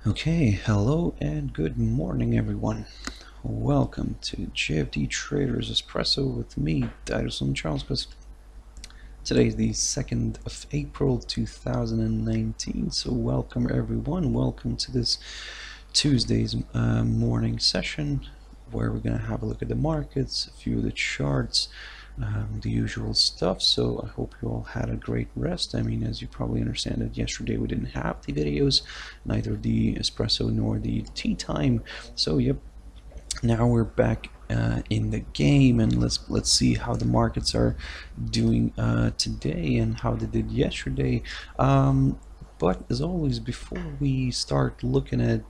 Okay, hello and good morning everyone. Welcome to JFD Traders Espresso with me, Darius Anucauskas. Today is the 2nd of April 2019, so welcome everyone. Welcome to this Tuesday's morning session where we're going to have a look at the markets, a few of the charts, the usual stuff. So I hope you all had a great rest. I mean, as you probably understand that yesterday we didn't have the videos, neither the espresso nor the tea time. So yep, now we're back in the game, and let's see how the markets are doing today and how they did yesterday. But as always, before we start looking at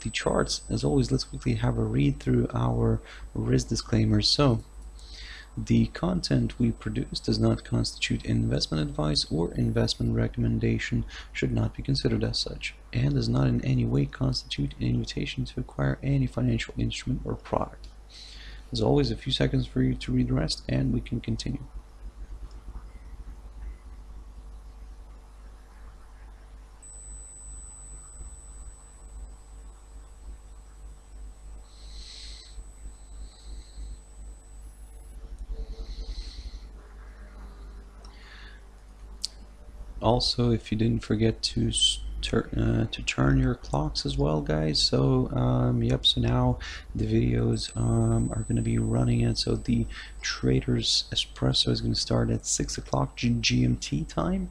the charts, as always, let's quickly have a read through our risk disclaimers. So, the content we produce does not constitute investment advice or investment recommendation, should not be considered as such, and does not in any way constitute an invitation to acquire any financial instrument or product. As always, a few seconds for you to read the rest, and we can continue. Also, if you didn't forget to turn your clocks as well, guys. So yep, so now the videos are going to be running it. So the Traders Espresso is going to start at 6 o'clock GMT time.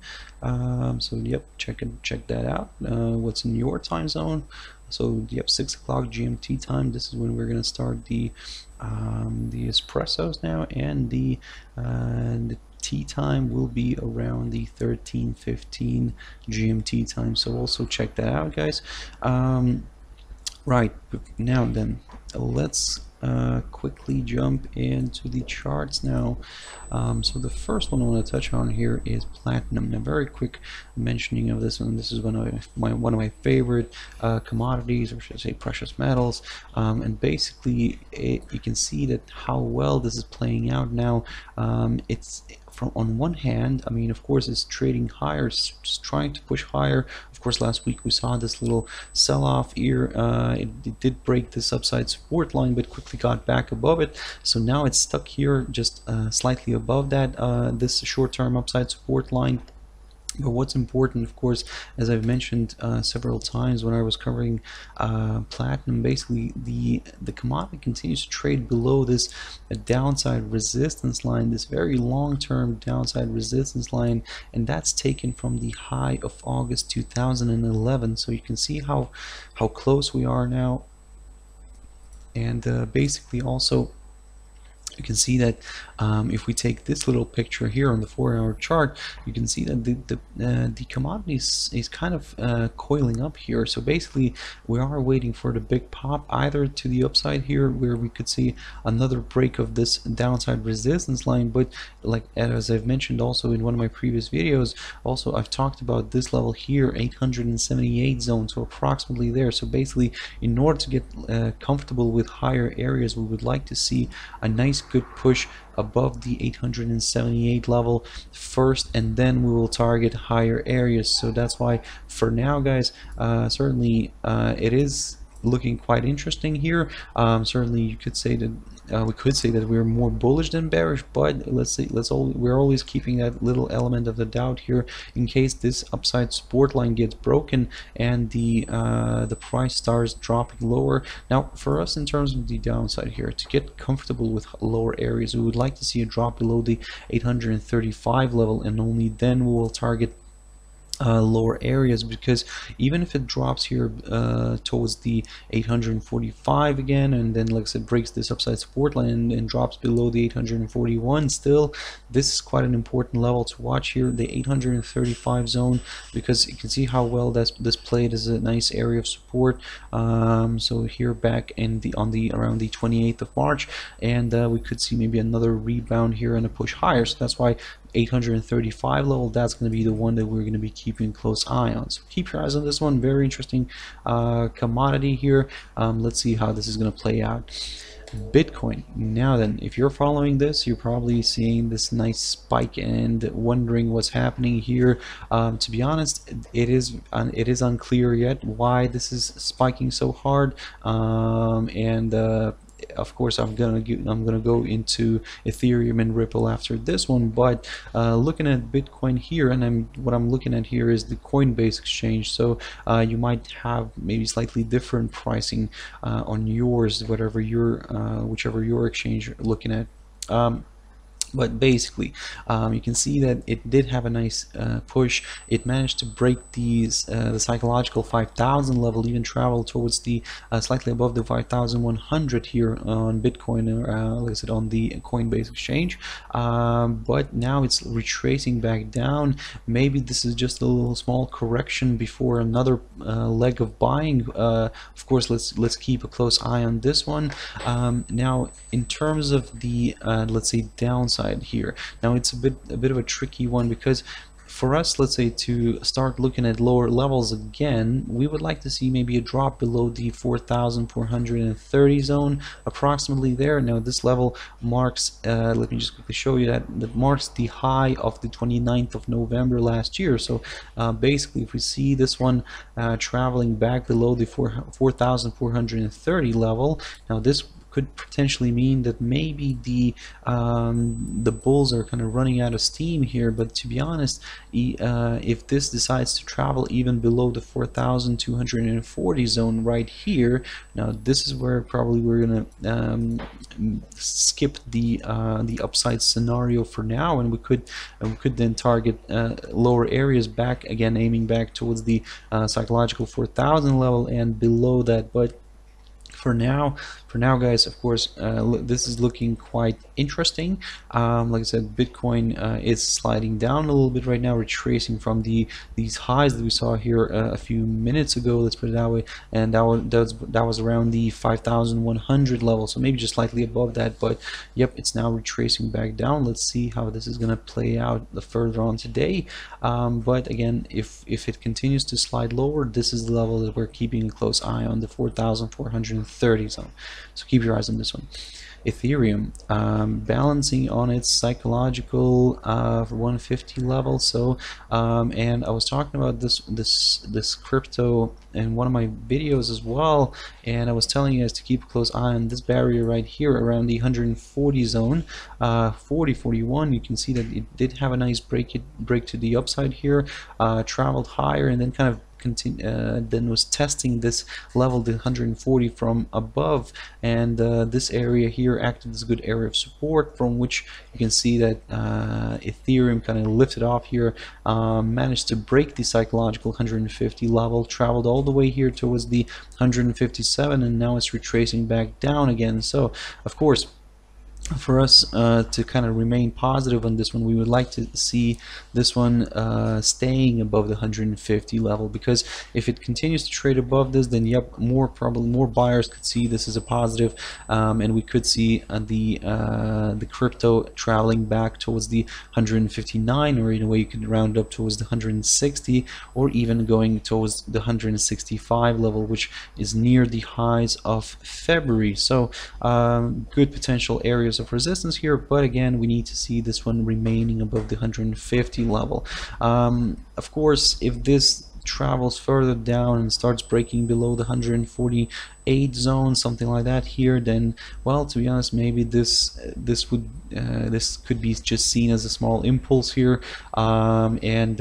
So yep, check that out. What's in your time zone? So yep, 6 o'clock GMT time. This is when we're going to start the espressos now, and the tea time will be around the 13:15 GMT time. So also check that out, guys. Right now then, let's quickly jump into the charts now. So the first one I want to touch on here is platinum. Now, very quick mentioning of this one. This is one of my favorite commodities, or should I say precious metals. And basically, you can see that how well this is playing out now. It's on one hand, I mean, of course, it's trading higher, it's trying to push higher. Of course, last week we saw this little sell-off here. It did break this upside support line, but quickly got back above it. So now it's stuck here, just slightly above that this short-term upside support line. But what's important, of course, as I've mentioned several times when I was covering platinum, basically the commodity continues to trade below this downside resistance line, this very long-term downside resistance line, and that's taken from the high of August 2011. So you can see how close we are now, and basically also you can see that if we take this little picture here on the 4-hour chart, you can see that the commodity is kind of coiling up here. So basically, we are waiting for the big pop, either to the upside here, where we could see another break of this downside resistance line. But like as I've mentioned also in one of my previous videos, also I've talked about this level here, 878 zone, so approximately there. So basically, in order to get comfortable with higher areas, we would like to see a nice good push above the 878 level first, and then we will target higher areas. So that's why for now, guys, certainly it is looking quite interesting here. Certainly you could say that we could say that we're more bullish than bearish, but we're always keeping that little element of the doubt here in case this upside support line gets broken and the price starts dropping lower. Now, for us, in terms of the downside here, to get comfortable with lower areas, we would like to see a drop below the 835 level, and only then we will target lower areas, because even if it drops here towards the 845 again, and then like I said, breaks this upside support line and drops below the 841, still this is quite an important level to watch here, the 835 zone, because you can see how well this played as a nice area of support. So here back in around the 28th of March, and we could see maybe another rebound here and a push higher. So that's why 835 level, that's going to be the one that we're going to be keeping a close eye on. So keep your eyes on this one. Very interesting commodity here. Let's see how this is going to play out. Bitcoin. Now then, if you're following this, you're probably seeing this nice spike and wondering what's happening here. To be honest, it is unclear yet why this is spiking so hard, and of course I'm gonna go into Ethereum and Ripple after this one, but looking at Bitcoin here, and what I'm looking at here is the Coinbase exchange. So you might have maybe slightly different pricing on yours, whichever your exchange you're looking at. But basically, you can see that it did have a nice push. It managed to break the psychological 5,000 level, even travel towards the slightly above the 5,100 here on Bitcoin, like I said, on the Coinbase exchange. But now it's retracing back down. Maybe this is just a little small correction before another leg of buying. Of course, let's keep a close eye on this one. Now, in terms of the let's say downside here, now it's a bit of a tricky one, because for us, let's say, to start looking at lower levels again, we would like to see maybe a drop below the 4,430 zone, approximately there. Now this level marks, let me just quickly show you that marks the high of the 29th of November last year. So basically, if we see this one traveling back below the 4,430 level, now this could potentially mean that maybe the bulls are kind of running out of steam here. But to be honest, if this decides to travel even below the 4,240 zone right here, now this is where probably we're gonna skip the upside scenario for now, and we could then target lower areas back again, aiming back towards the psychological 4,000 level and below that. But for now, guys, of course, this is looking quite interesting. Like I said, Bitcoin is sliding down a little bit right now, retracing from these highs that we saw here a few minutes ago, let's put it that way, and that was around the 5,100 level, so maybe just slightly above that. But yep, it's now retracing back down. Let's see how this is going to play out further on today. But again, if it continues to slide lower, this is the level that we're keeping a close eye on, the 4,430 zone. So keep your eyes on this one. Ethereum balancing on its psychological 150 level. So and I was talking about this crypto in one of my videos as well, and I was telling you guys to keep a close eye on this barrier right here around the 140 zone, 41. You can see that it did have a nice break to the upside here, traveled higher, and then kind of then was testing this level, the 140 from above, and this area here acted as a good area of support, from which you can see that Ethereum kind of lifted off here, managed to break the psychological 150 level, traveled all the way here towards the 157, and now it's retracing back down again. So of course, for us to kind of remain positive on this one, we would like to see this one staying above the 150 level, because if it continues to trade above this, then yep, probably more buyers could see this as a positive, and we could see the crypto traveling back towards the 159, or in a way you could round up towards the 160, or even going towards the 165 level, which is near the highs of February. So good potential areas of resistance here, but again, we need to see this one remaining above the 150 level. Of course, if this travels further down and starts breaking below the 148 zone, something like that here, then, well, to be honest, maybe this could be just seen as a small impulse here, and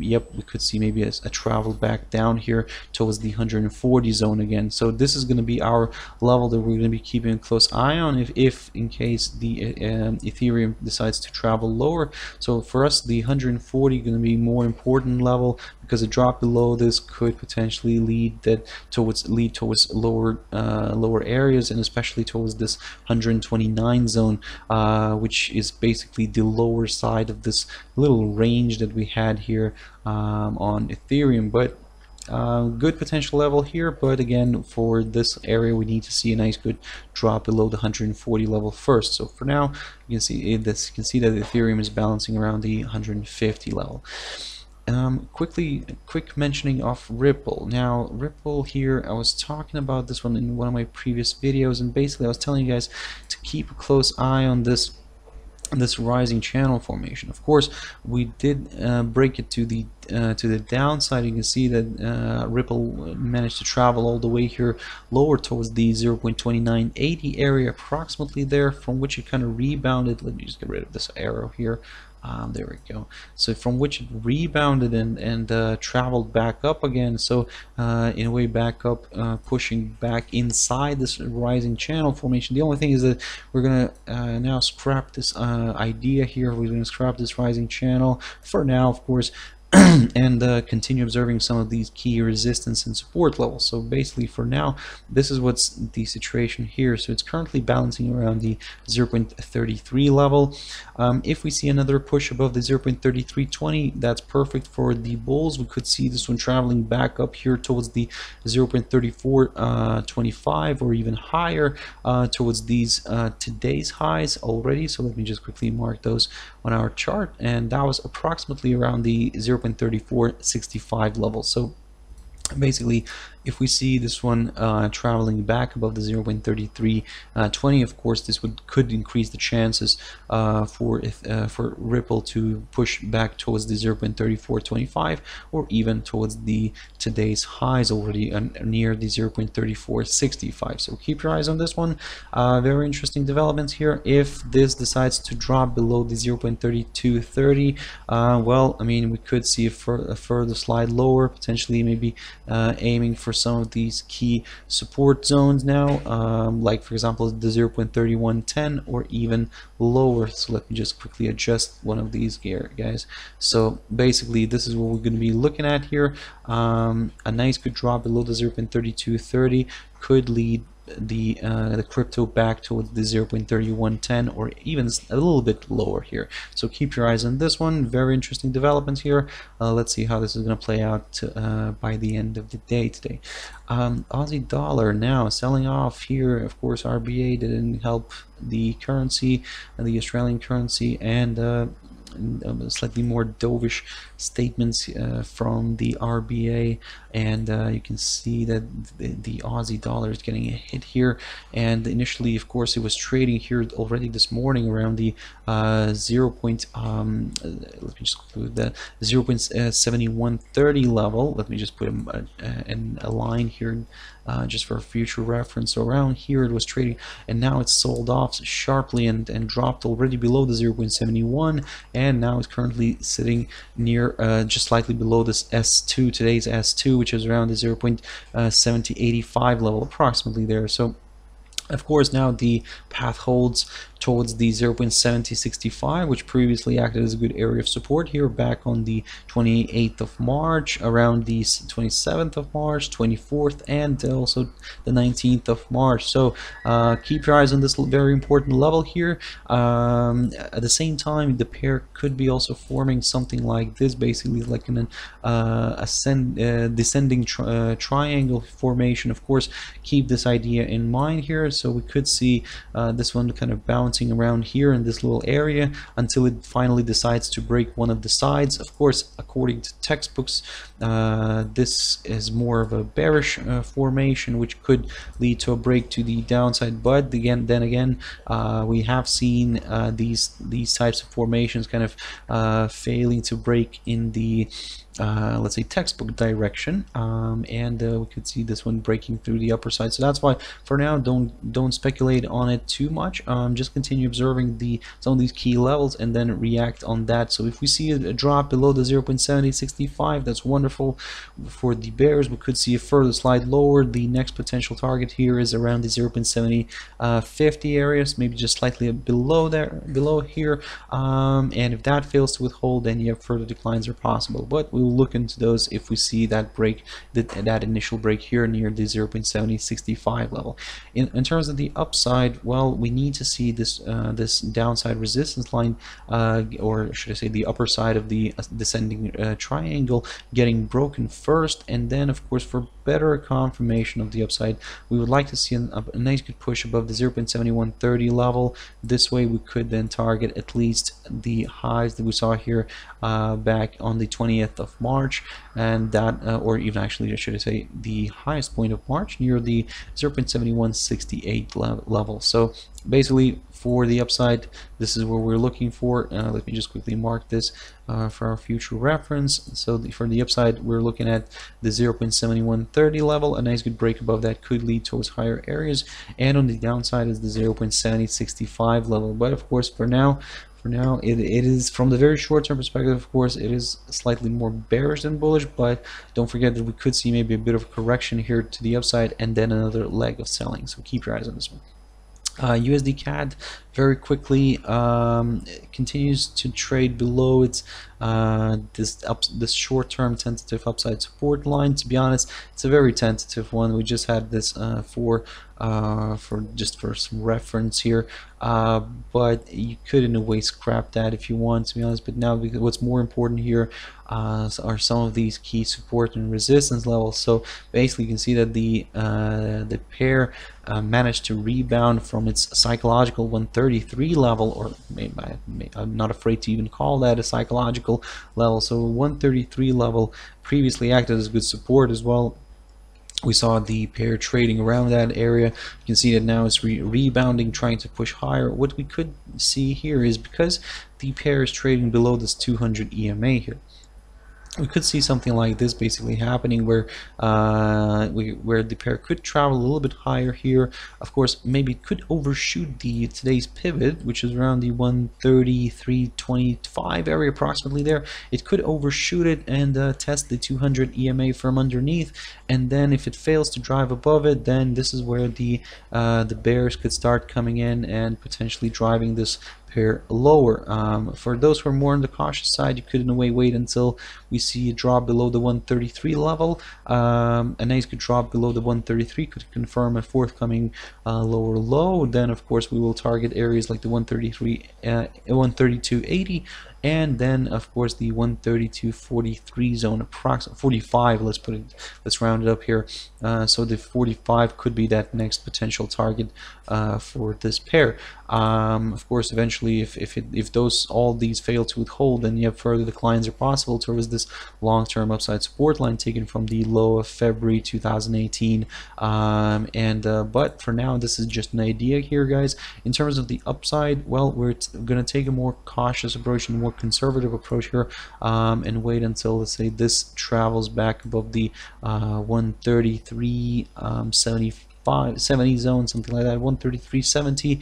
yep, we could see maybe a travel back down here towards the 140 zone again. So this is going to be our level that we're going to be keeping a close eye on if in case the Ethereum decides to travel lower. So for us, the 140 going to be more important level, because a drop below this could potentially lead towards lower areas, and especially towards this 129 zone, which is basically the lower side of this little range that we had here on Ethereum. But good potential level here, but again, for this area we need to see a nice good drop below the 140 level first. So for now, you can see that Ethereum is balancing around the 150 level. Quick mentioning of Ripple. Now, Ripple here, I was talking about this one in one of my previous videos, and basically I was telling you guys to keep a close eye on this rising channel formation. Of course, we did break it to the downside. You can see that Ripple managed to travel all the way here lower towards the 0.2980 area, approximately there, from which it kind of rebounded. Let me just get rid of this arrow here. There we go. So from which it rebounded and traveled back up again. So in a way back up, pushing back inside this rising channel formation. The only thing is that we're gonna now scrap this idea here. We're gonna scrap this rising channel for now, of course. And continue observing some of these key resistance and support levels. So basically for now, this is what's the situation here. So it's currently balancing around the 0.33 level. If we see another push above the 0.3320, that's perfect for the bulls. We could see this one traveling back up here towards the 0.3425 or even higher towards these today's highs already. So let me just quickly mark those on our chart, and that was approximately around the 0.3465 level. So basically, if we see this one traveling back above the 0.3320, of course this could increase the chances for Ripple to push back towards the 0.3425 or even towards the today's highs already near the 0.3465. So keep your eyes on this one. Very interesting developments here. If this decides to drop below the 0.3230, well, I mean, we could see a further slide lower, potentially maybe aiming for some of these key support zones now, like for example the 0.3110 or even lower. So let me just quickly adjust one of these here, guys. So basically this is what we're going to be looking at here. A nice good drop below the 0.3230 could lead the crypto back towards the 0.3110 or even a little bit lower here. So keep your eyes on this one. Very interesting developments here. Let's see how this is going to play out by the end of the day today. Aussie dollar now selling off here. Of course, RBA didn't help the currency, the Australian currency, and slightly more dovish statements from the RBA, and you can see that the Aussie dollar is getting a hit here. And initially, of course, it was trading here already this morning around the 0.7130 level. Let me just put a line here just for future reference. So around here it was trading, and now it's sold off sharply and dropped already below the 0.71, and now it's currently sitting near just slightly below this S2, today's S2, which is around the 0.7085 level, approximately there. So of course now the path holds towards the 0.7065, which previously acted as a good area of support here back on the 28th of March, around the 27th of March, 24th, and also the 19th of March. So keep your eyes on this very important level here. At the same time, the pair could be also forming something like this, basically like an descending triangle formation. Of course, keep this idea in mind here. So we could see this one kind of bouncing around here in this little area until it finally decides to break one of the sides. Of course, according to textbooks, this is more of a bearish formation, which could lead to a break to the downside. But then again, we have seen these types of formations kind of failing to break in the let's say textbook direction, and we could see this one breaking through the upper side. So that's why for now don't speculate on it too much. Just continue observing some of these key levels and then react on that. So if we see a drop below the 0.7065, that's wonderful for the bears. We could see a further slide lower. The next potential target here is around the 0.7050 areas, maybe just slightly below here, and if that fails to withhold, then you have further declines are possible. But we'll look into those if we see that break, that initial break here near the 0.7065 level. In terms terms of the upside, well, we need to see this this downside resistance line, or should I say the upper side of the descending triangle getting broken first, and then of course for better confirmation of the upside, we would like to see a nice good push above the 0.7130 level. This way we could then target at least the highs that we saw here back on the 20th of March, and that or even actually should I say the highest point of March near the 0.7168 level. So basically for the upside, this is what we're looking for. Let me just quickly mark this for our future reference. So for the upside, we're looking at the 0.7130 level. A nice good break above that could lead towards higher areas, and on the downside is the 0.7065 level. But of course for now it is, from the very short-term perspective, of course it is slightly more bearish than bullish, but don't forget that we could see maybe a bit of a correction here to the upside and then another leg of selling, so keep your eyes on this one. USDCAD very quickly continues to trade below its this short-term tentative upside support line. To be honest, it's a very tentative one. We just had this for some reference here, but you could in a way scrap that if you want, to be honest. But now what's more important here are some of these key support and resistance levels. So basically you can see that the pair managed to rebound from its psychological 133 level, or I'm not afraid to even call that a psychological level. So 133 level previously acted as good support as well. We saw the pair trading around that area. You can see that now it's rebounding, trying to push higher. What we could see here is, because the pair is trading below this 200 EMA here, we could see something like this basically happening, where the pair could travel a little bit higher here. Of course, maybe it could overshoot today's pivot, which is around the 133.25 area approximately there. It could overshoot it and test the 200 EMA from underneath, and then if it fails to drive above it, then this is where the bears could start coming in and potentially driving this pair lower. For those who are more on the cautious side, you could in a way wait until we see a drop below the 133 level. A nice good drop below the 133 could confirm a forthcoming lower low. Then of course we will target areas like the 132.80, and then of course the 132.43 zone, approximately 45. Let's round it up here. So the 45 could be that next potential target for this pair. Of course, eventually, if all these fail to withhold, then you have further declines are possible towards this long-term upside support line taken from the low of February 2018. But for now, this is just an idea here, guys. In terms of the upside, well, we're going to take a more cautious approach and more conservative approach here, and wait until, let's say, this travels back above the 133.70 zone, something like that, 133.70.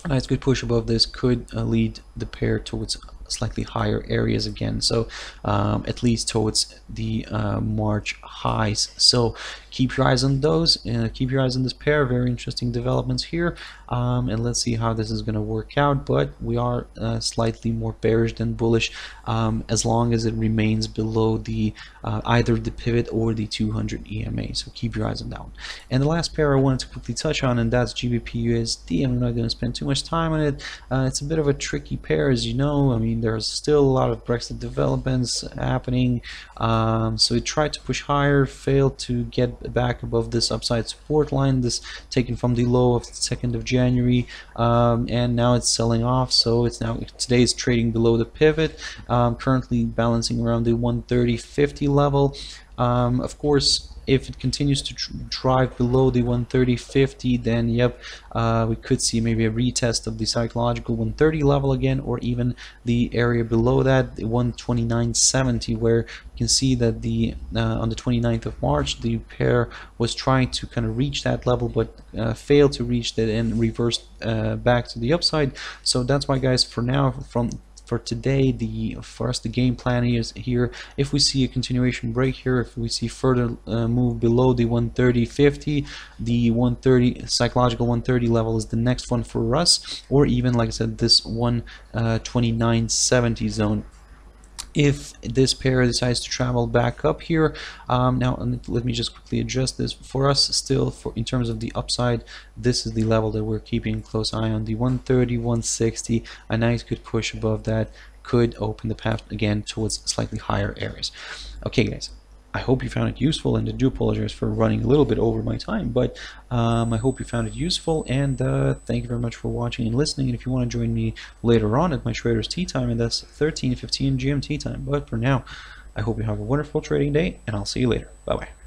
A nice good push above this could lead the pair towards slightly higher areas again, so at least towards the March highs. So keep your eyes on those, keep your eyes on this pair. Very interesting developments here, and let's see how this is going to work out. But we are slightly more bearish than bullish, as long as it remains below the either the pivot or the 200 EMA. So keep your eyes on that one. And the last pair I wanted to quickly touch on, and that's GBPUSD. I'm not going to spend too much time on it. It's a bit of a tricky pair, as you know. I mean, there's still a lot of Brexit developments happening, so it tried to push higher, failed to get back above this upside support line, this taken from the low of the 2nd of January, and now it's selling off. So it's now, today is trading below the pivot, currently balancing around the 130.50 level. Of course, if it continues to drive below the 130.50, then yep, we could see maybe a retest of the psychological 130 level again, or even the area below that, the 129.70, where you can see that the on the 29th of March the pair was trying to kind of reach that level, but failed to reach that and reversed back to the upside. So that's why, guys, for now, for today, for us the game plan is here. If we see a continuation break here, if we see further move below the 130.50, the 130 psychological 130 level is the next one for us, or even, like I said, this 129.70 zone. If this pair decides to travel back up here, now let me just quickly adjust this for us. Still, for in terms of the upside, this is the level that we're keeping a close eye on, the 130, 160. A nice good push above that could open the path again towards slightly higher areas. Okay, guys, I hope you found it useful, and I do apologize for running a little bit over my time, but I hope you found it useful, and thank you very much for watching and listening. And if you want to join me later on at my Trader's Tea Time, and that's 13:15 GMT time. But for now, I hope you have a wonderful trading day, and I'll see you later. Bye-bye.